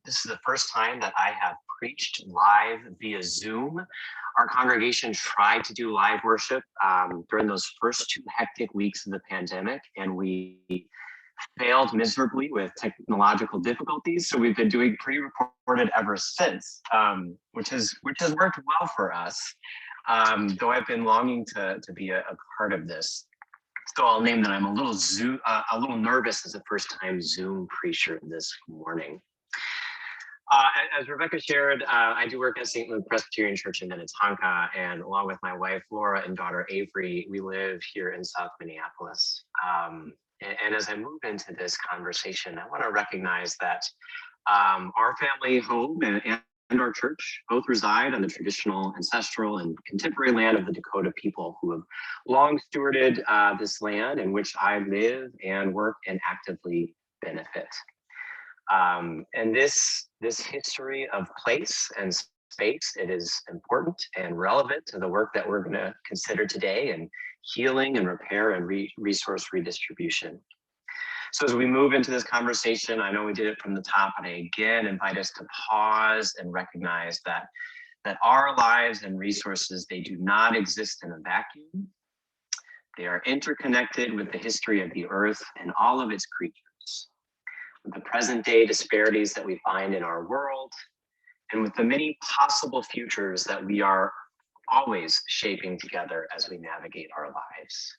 This is the first time that I have preached live via Zoom. Our congregation tried to do live worship during those first 2 hectic weeks of the pandemic, and we failed miserably with technological difficulties. So we've been doing pre-recorded ever since, which has worked well for us. Though I've been longing to be a part of this. So I'll name that I'm a little nervous as a first-time Zoom preacher this morning. As Rebecca shared, I do work at St. Luke Presbyterian Church in Minnetonka, and along with my wife Laura and daughter Avery, we live here in South Minneapolis. And as I move into this conversation, I want to recognize that our family home and our church both reside on the traditional, ancestral, and contemporary land of the Dakota people who have long stewarded this land in which I live and work and actively benefit. And this history of place and space, it is important and relevant to the work that we're going to consider today in healing and repair and resource redistribution. So as we move into this conversation, I know we did it from the top, and I again invite us to pause and recognize that our lives and resources, they do not exist in a vacuum. They are interconnected with the history of the earth and all of its creatures, with the present day disparities that we find in our world, and with the many possible futures that we are always shaping together as we navigate our lives.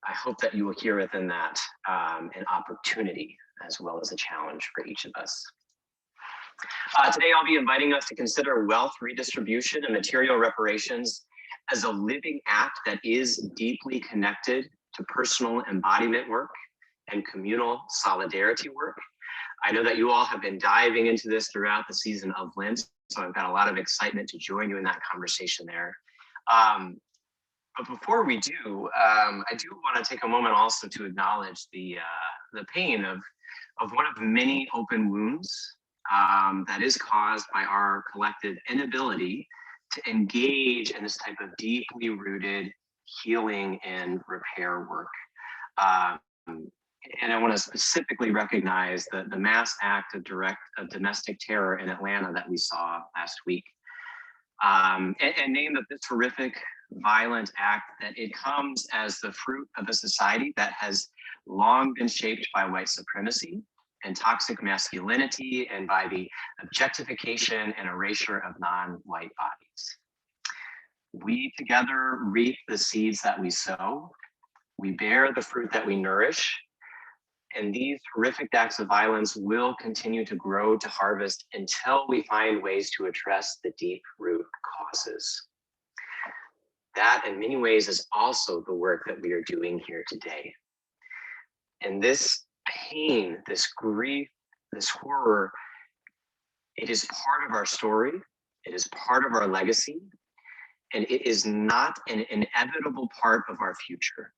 I hope that you will hear within that an opportunity as well as a challenge for each of us. Today, I'll be inviting us to consider wealth redistribution and material reparations as a living act that is deeply connected to personal embodiment work and communal solidarity work. I know that you all have been diving into this throughout the season of Lent, so I've got a lot of excitement to join you in that conversation there. But before we do, I do want to take a moment also to acknowledge the pain of one of many open wounds that is caused by our collective inability to engage in this type of deeply rooted healing and repair work. And I want to specifically recognize the mass act of domestic terror in Atlanta that we saw last week. And name that this horrific, violent act, that it comes as the fruit of a society that has long been shaped by white supremacy and toxic masculinity, and by the objectification and erasure of non-white bodies. We together reap the seeds that we sow. We bear the fruit that we nourish. And these horrific acts of violence will continue to grow to harvest until we find ways to address the deep root causes. That, in many ways, is also the work that we are doing here today. And this pain, this grief, this horror, it is part of our story. It is part of our legacy. And it is not an inevitable part of our future.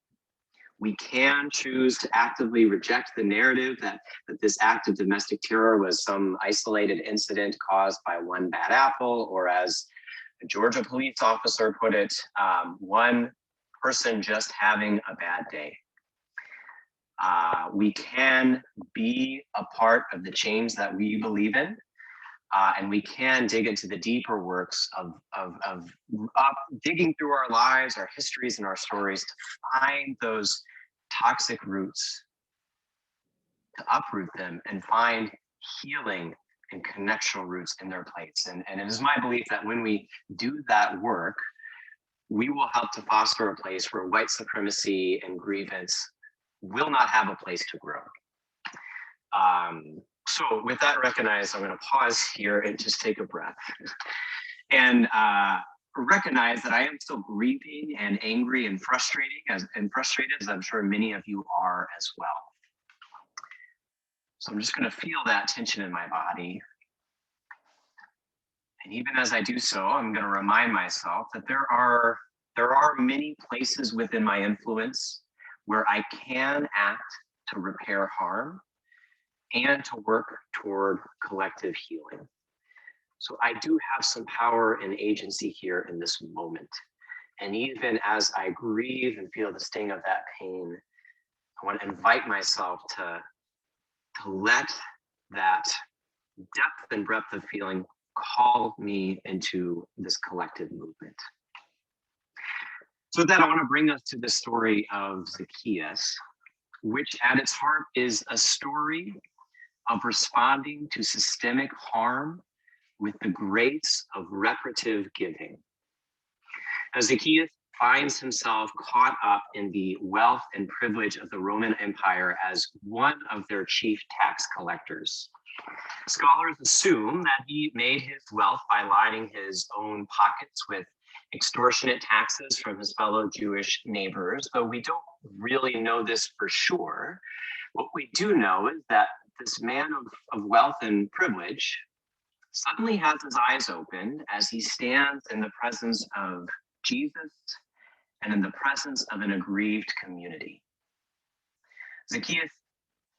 We can choose to actively reject the narrative that this act of domestic terror was some isolated incident caused by one bad apple, or as a Georgia police officer put it, one person just having a bad day. We can be a part of the change that we believe in, and we can dig into the deeper works of digging through our lives, our histories, and our stories to find those toxic roots, to uproot them and find healing and connectional roots in their place. And it is my belief that when we do that work, we will help to foster a place where white supremacy and grievance will not have a place to grow. So with that recognized, I'm going to pause here and just take a breath and recognize that I am still grieving and angry and frustrated, as I'm sure many of you are as well. So I'm just going to feel that tension in my body. And even as I do so, I'm going to remind myself that there are many places within my influence where I can act to repair harm and to work toward collective healing. So I do have some power and agency here in this moment. And even as I grieve and feel the sting of that pain, I want to invite myself to let that depth and breadth of feeling call me into this collective movement. So with that, I want to bring us to the story of Zacchaeus, which at its heart is a story of responding to systemic harm with the grace of reparative giving. As Zacchaeus finds himself caught up in the wealth and privilege of the Roman Empire as one of their chief tax collectors. Scholars assume that he made his wealth by lining his own pockets with extortionate taxes from his fellow Jewish neighbors, though we don't really know this for sure. What we do know is that this man of wealth and privilege suddenly has his eyes opened as he stands in the presence of Jesus and in the presence of an aggrieved community. Zacchaeus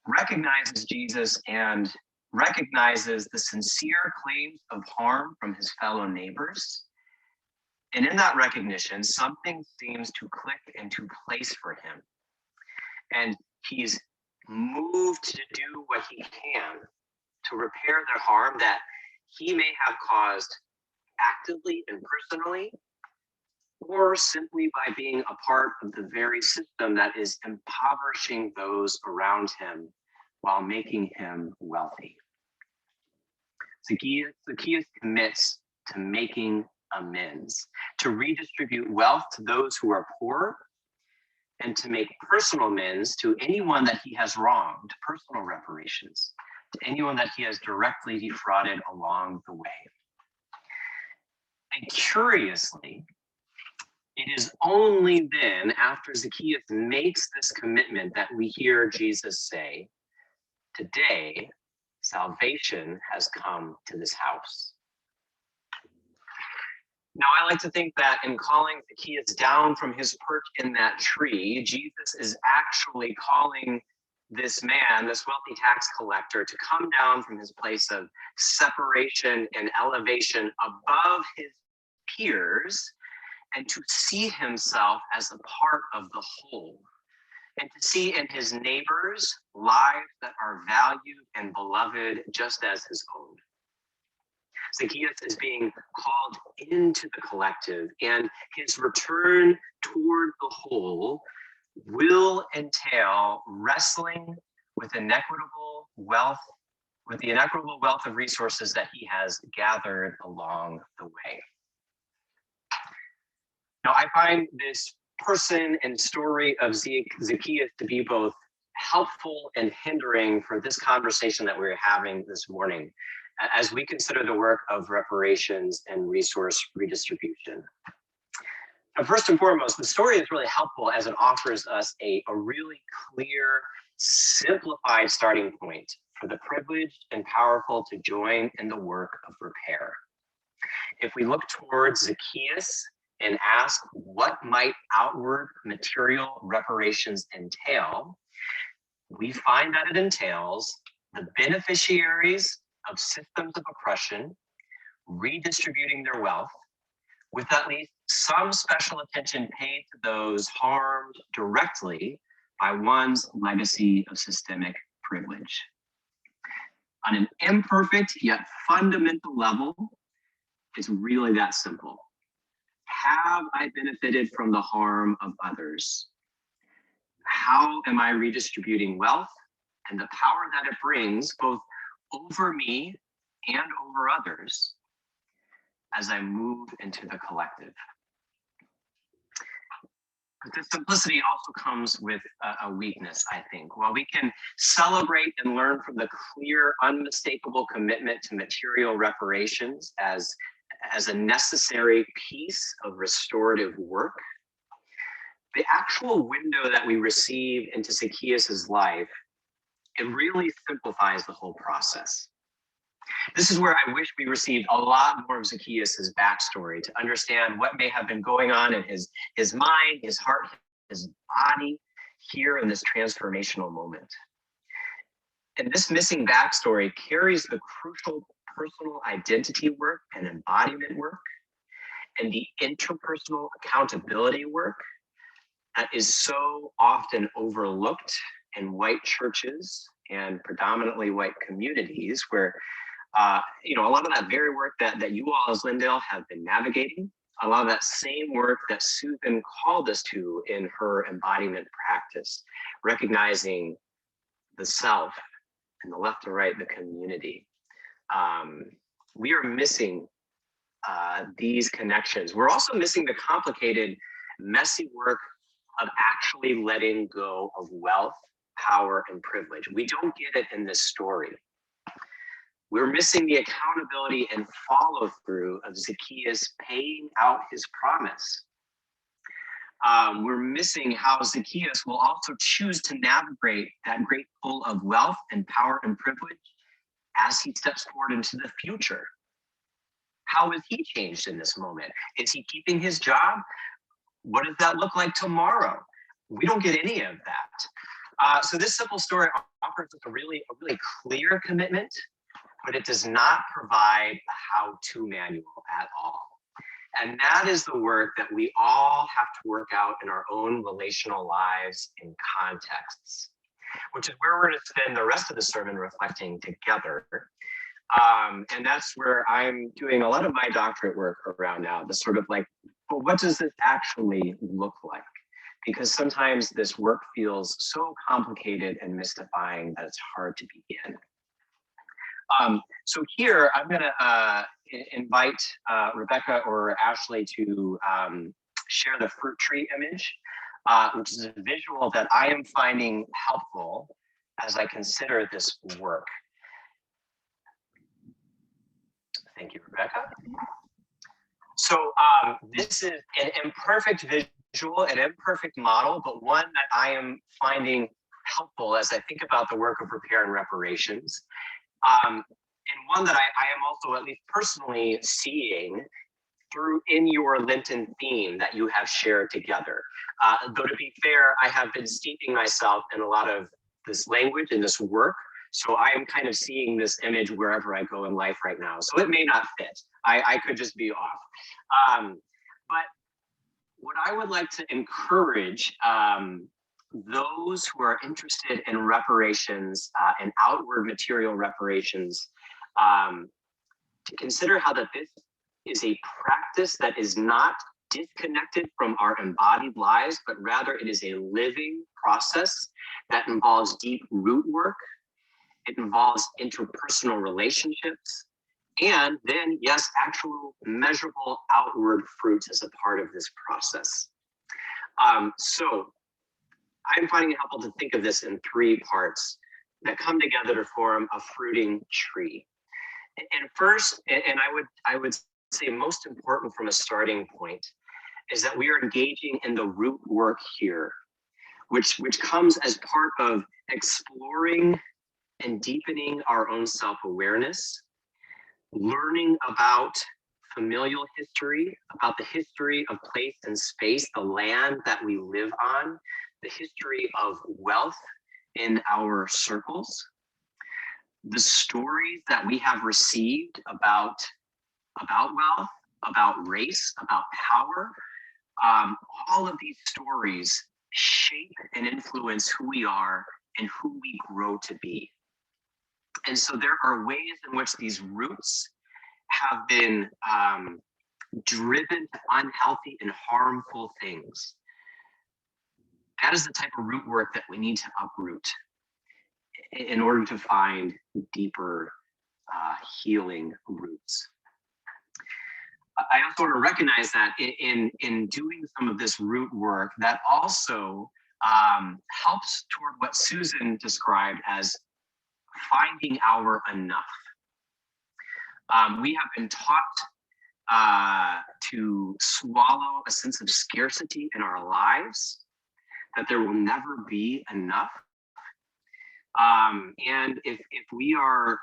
recognizes Jesus and recognizes the sincere claims of harm from his fellow neighbors. And in that recognition, something seems to click into place for him. And he's moved to do what he can to repair the harm that he may have caused actively and personally, or simply by being a part of the very system that is impoverishing those around him while making him wealthy. Zacchaeus commits to making amends, to redistribute wealth to those who are poor, and to make personal amends to anyone that he has wronged, personal reparations, to anyone that he has directly defrauded along the way. And curiously, it is only then, after Zacchaeus makes this commitment, that we hear Jesus say, "Today, salvation has come to this house." Now, I like to think that in calling Zacchaeus down from his perch in that tree, Jesus is actually calling this man, this wealthy tax collector, to come down from his place of separation and elevation above his peers and to see himself as a part of the whole, and to see in his neighbors lives that are valued and beloved just as his own. Zacchaeus is being called into the collective, and his return toward the whole will entail wrestling with inequitable wealth, with the inequitable wealth of resources that he has gathered along the way. Now, I find this person and story of Zacchaeus to be both helpful and hindering for this conversation that we're having this morning, as we consider the work of reparations and resource redistribution. Now, first and foremost, the story is really helpful as it offers us a really clear, simplified starting point for the privileged and powerful to join in the work of repair. If we look towards Zacchaeus and ask what might outward material reparations entail, we find that it entails the beneficiaries of systems of oppression redistributing their wealth, with at least some special attention paid to those harmed directly by one's legacy of systemic privilege. On an imperfect yet fundamental level, it's really that simple. Have I benefited from the harm of others? How am I redistributing wealth and the power that it brings both over me and over others as I move into the collective? But this simplicity also comes with a weakness, I think. While we can celebrate and learn from the clear, unmistakable commitment to material reparations as a necessary piece of restorative work, the actual window that we receive into Zacchaeus's life, it really simplifies the whole process. This is where I wish we received a lot more of Zacchaeus's backstory to understand what may have been going on in his mind, his heart, his body here in this transformational moment. And this missing backstory carries the crucial personal identity work and embodiment work and the interpersonal accountability work that is so often overlooked in white churches and predominantly white communities, where A lot of that very work that you all as Lindale have been navigating, a lot of that same work that Susan called us to in her embodiment practice, recognizing the self and the left and right, the community. We are missing these connections. We're also missing the complicated, messy work of actually letting go of wealth, power, and privilege. We don't get it in this story. We're missing the accountability and follow through of Zacchaeus paying out his promise. We're missing how Zacchaeus will also choose to navigate that great pool of wealth and power and privilege as he steps forward into the future. How is he changed in this moment? Is he keeping his job? What does that look like tomorrow? We don't get any of that. So this simple story offers us a really clear commitment, but it does not provide a how-to manual at all. And that is the work that we all have to work out in our own relational lives and contexts, which is where we're going to spend the rest of the sermon reflecting together. And that's where I'm doing a lot of my doctorate work around now, the sort of like, well, what does this actually look like? Because sometimes this work feels so complicated and mystifying that it's hard to begin. So here, I'm going to invite Rebecca or Ashley to share the fruit tree image, which is a visual that I am finding helpful as I consider this work. Thank you, Rebecca. So this is an imperfect visual, an imperfect model, but one that I am finding helpful as I think about the work of repair and reparations. And one that I am also, at least personally, seeing through in your Lenten theme that you have shared together. Though to be fair, I have been steeping myself in a lot of this language and this work. So I am kind of seeing this image wherever I go in life right now. So it may not fit. I could just be off. But what I would like to encourage those who are interested in reparations and outward material reparations to consider how that this is a practice that is not disconnected from our embodied lives, but rather it is a living process that involves deep root work. It involves interpersonal relationships, and then, yes, actual measurable outward fruits as a part of this process. So I'm finding it helpful to think of this in three parts that come together to form a fruiting tree. And first, and I would say most important from a starting point, is that we are engaging in the root work here, which comes as part of exploring and deepening our own self-awareness, learning about familial history, about the history of place and space, the land that we live on, the history of wealth in our circles, the stories that we have received about wealth, about race, about power. All of these stories shape and influence who we are and who we grow to be. And so there are ways in which these roots have been driven to unhealthy and harmful things. That is the type of root work that we need to uproot in order to find deeper healing roots. I also want to recognize that in doing some of this root work, that also helps toward what Susan described as finding our enough. We have been taught to swallow a sense of scarcity in our lives, that there will never be enough. And if we are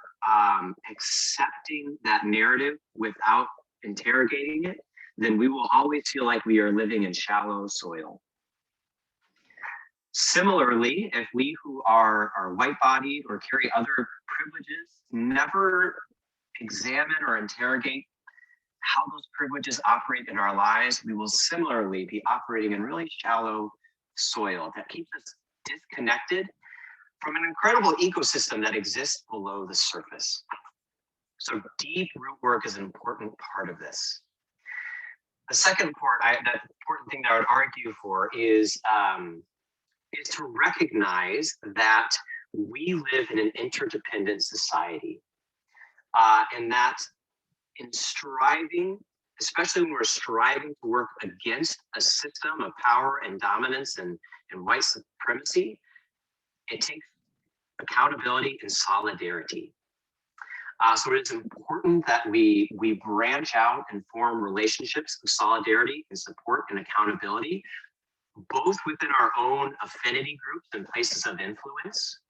accepting that narrative without interrogating it, then we will always feel like we are living in shallow soil. Similarly, if we who are white-bodied or carry other privileges never examine or interrogate how those privileges operate in our lives, we will similarly be operating in really shallow soil that keeps us disconnected from an incredible ecosystem that exists below the surface. So deep root work is an important part of this. The second part, that important thing that I would argue for is to recognize that we live in an interdependent society, and that in striving, especially when we're striving to work against a system of power and dominance and white supremacy, it takes accountability and solidarity. So it is important that we branch out and form relationships of solidarity and support and accountability, both within our own affinity groups and places of influence,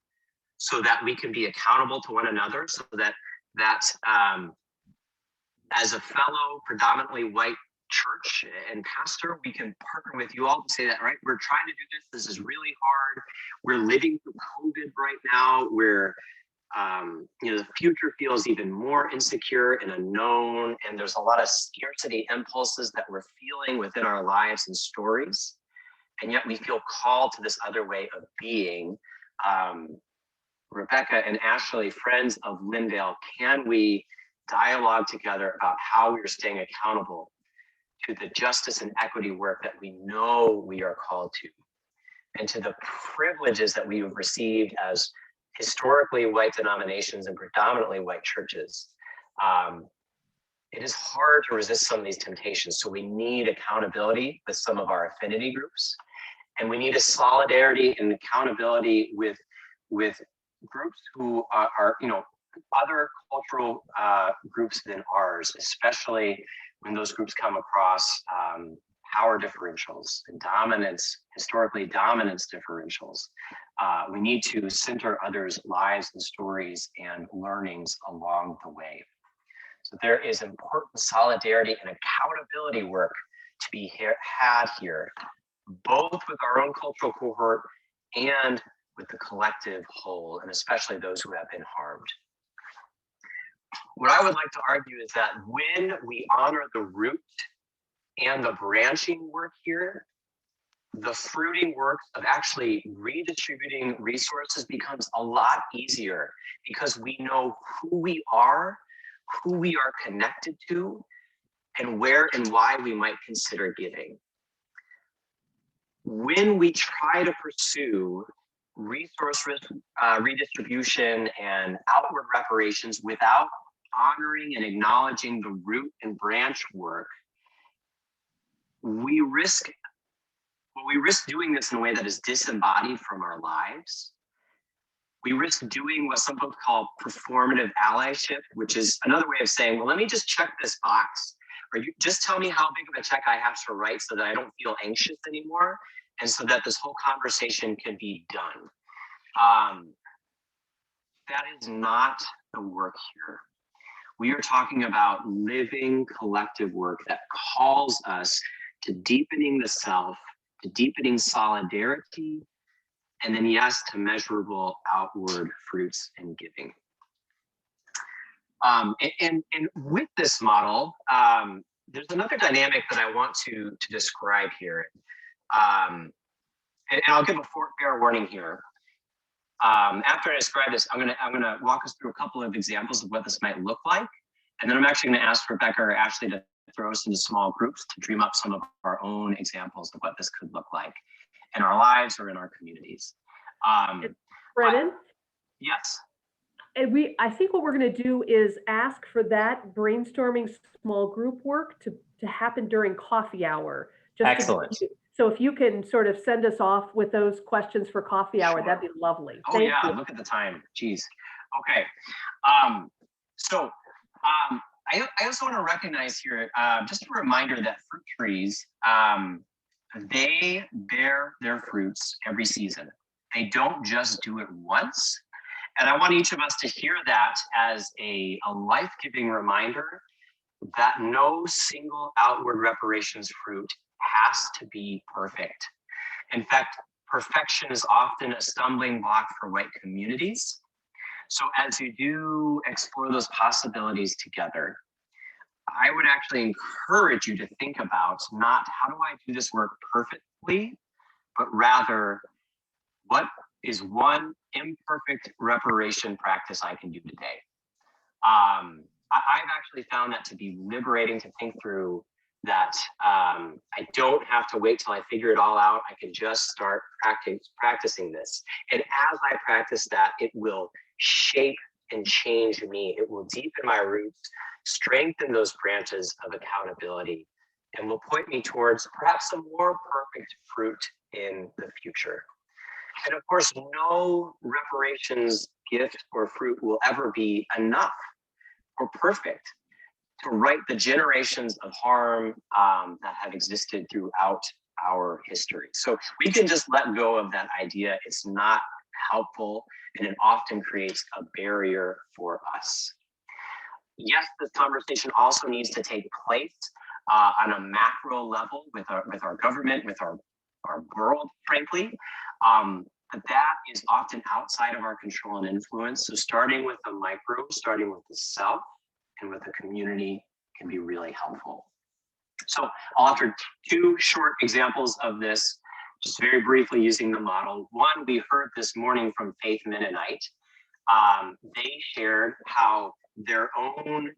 so that we can be accountable to one another, so that as a fellow predominantly white church and pastor, we can partner with you all to say that, right, we're trying to do this. This is really hard. We're living through COVID right now. We're the future feels even more insecure and unknown, and there's a lot of scarcity impulses that we're feeling within our lives and stories, and yet we feel called to this other way of being. Rebecca and Ashley, friends of Lindale, can we dialogue together about how we are staying accountable to the justice and equity work that we know we are called to, and to the privileges that we have received as historically white denominations and predominantly white churches. It is hard to resist some of these temptations. So we need accountability with some of our affinity groups, and we need a solidarity and accountability with groups who are other cultural groups than ours, especially when those groups come across power differentials and dominance, historically dominance differentials. We need to center others' lives and stories and learnings along the way. So there is important solidarity and accountability work to be had here, both with our own cultural cohort and with the collective whole, and especially those who have been harmed. What I would like to argue is that when we honor the root and the branching work here, the fruiting work of actually redistributing resources becomes a lot easier, because we know who we are connected to, and where and why we might consider giving. When we try to pursue resource redistribution and outward reparations without honoring and acknowledging the root and branch work, we risk doing this in a way that is disembodied from our lives. We risk doing what some folks call performative allyship, which is another way of saying, well, let me just check this box, or you just tell me how big of a check I have to write so that I don't feel anxious anymore, and so that this whole conversation can be done. That is not the work here. We are talking about living collective work that calls us to deepening the self, to deepening solidarity, and then yes, to measurable outward fruits and giving. And with this model, there's another dynamic that I want to describe here. And I'll give a fair warning here. After I describe this, I'm gonna walk us through a couple of examples of what this might look like, and then I'm actually gonna ask Rebecca or Ashley to throw us into small groups to dream up some of our own examples of what this could look like in our lives or in our communities. Brennan? Yes. And I think what we're going to do is ask for that brainstorming small group work to happen during coffee hour. Excellent. So if you can sort of send us off with those questions for coffee hour, Sure. that'd be lovely. Oh, Thank yeah, you. look at the time. Jeez. Okay. I also want to recognize here, just a reminder that fruit trees, they bear their fruits every season. They don't just do it once. And I want each of us to hear that as a life-giving reminder that no single outward reparations fruit has to be perfect. In fact, perfection is often a stumbling block for white communities. So as you do explore those possibilities together, I would actually encourage you to think about not how do I do this work perfectly, but rather what is one imperfect reparation practice I can do today. actually found that to be liberating to think through, that I don't have to wait till I figure it all out. I can just start practicing this. And as I practice that, it will shape and change me. It will deepen my roots, strengthen those branches of accountability, and will point me towards perhaps a more perfect fruit in the future. And of course, no reparations gift or fruit will ever be enough or perfect to right the generations of harm that have existed throughout our history. So we can just let go of that idea. It's not helpful, and it often creates a barrier for us. Yes, this conversation also needs to take place on a macro level with our government, with our world, frankly. But that is often outside of our control and influence. So starting with the micro, starting with the self and with the community can be really helpful. So I'll offer two short examples of this, just very briefly using the model. One, we heard this morning from Faith Mennonite. They shared how their own,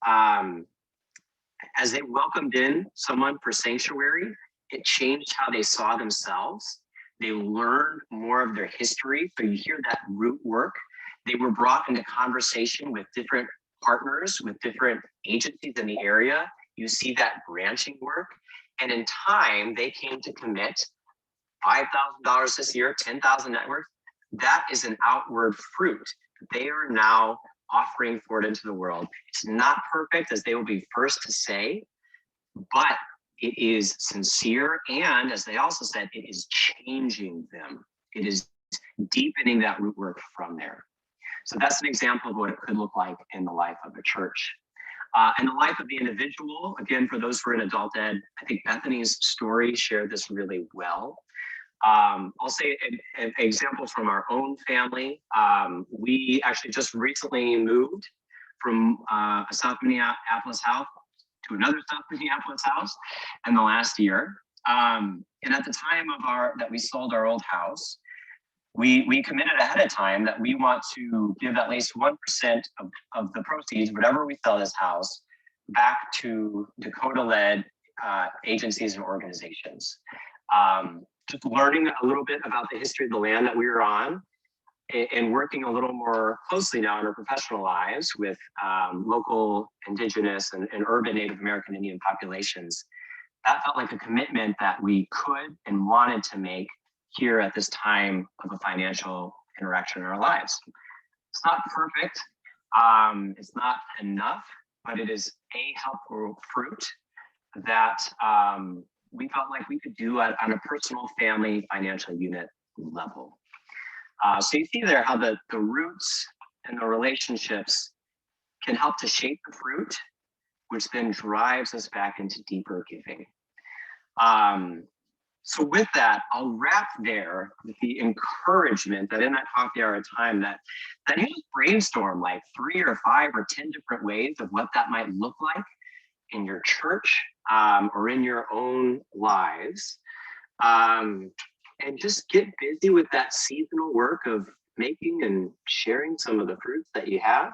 as they welcomed in someone for sanctuary, it changed how they saw themselves. They learned more of their history. So you hear that root work. They were brought into conversation with different partners, with different agencies in the area. You see that branching work. And in time, they came to commit $5,000 this year, 10,000 networks. That is an outward fruit. They are now offering for it into the world. It's not perfect, as they will be first to say, but it is sincere. And as they also said, it is changing them. It is deepening that root work from there. So that's an example of what it could look like in the life of a church. And the life of the individual, again, for those who are in adult ed, I think Bethany's story shared this really well. I'll say an example from our own family. We actually just recently moved from a South Minneapolis house to another South Minneapolis house in the last year. And at the time that we sold our old house, we committed ahead of time that we want to give at least 1% of the proceeds, whatever we sell this house, back to Dakota-led agencies and organizations. Just learning a little bit about the history of the land that we were on, and working a little more closely now in our professional lives with local Indigenous and urban Native American Indian populations. That felt like a commitment that we could and wanted to make here at this time of a financial interaction in our lives. It's not perfect, it's not enough, but it is a helpful fruit that we felt like we could do on a personal, family, financial unit level. So you see there how the roots and the relationships can help to shape the fruit, which then drives us back into deeper giving. So with that, I'll wrap there with the encouragement that in that coffee hour time that you just brainstorm like 3 or 5 or 10 different ways of what that might look like in your church or in your own lives. And just get busy with that seasonal work of making and sharing some of the fruits that you have,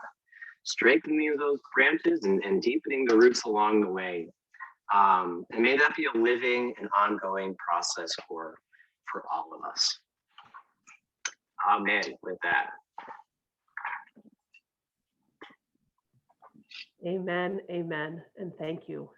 strengthening those branches and deepening the roots along the way. And may that be a living and ongoing process for all of us. Amen with that. Amen, amen, and thank you.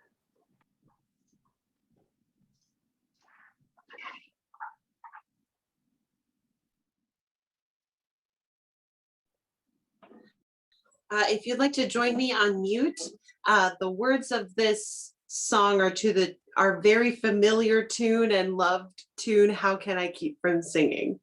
If you'd like to join me on mute, the words of this song are to our very familiar tune and loved tune, How Can I Keep From Singing?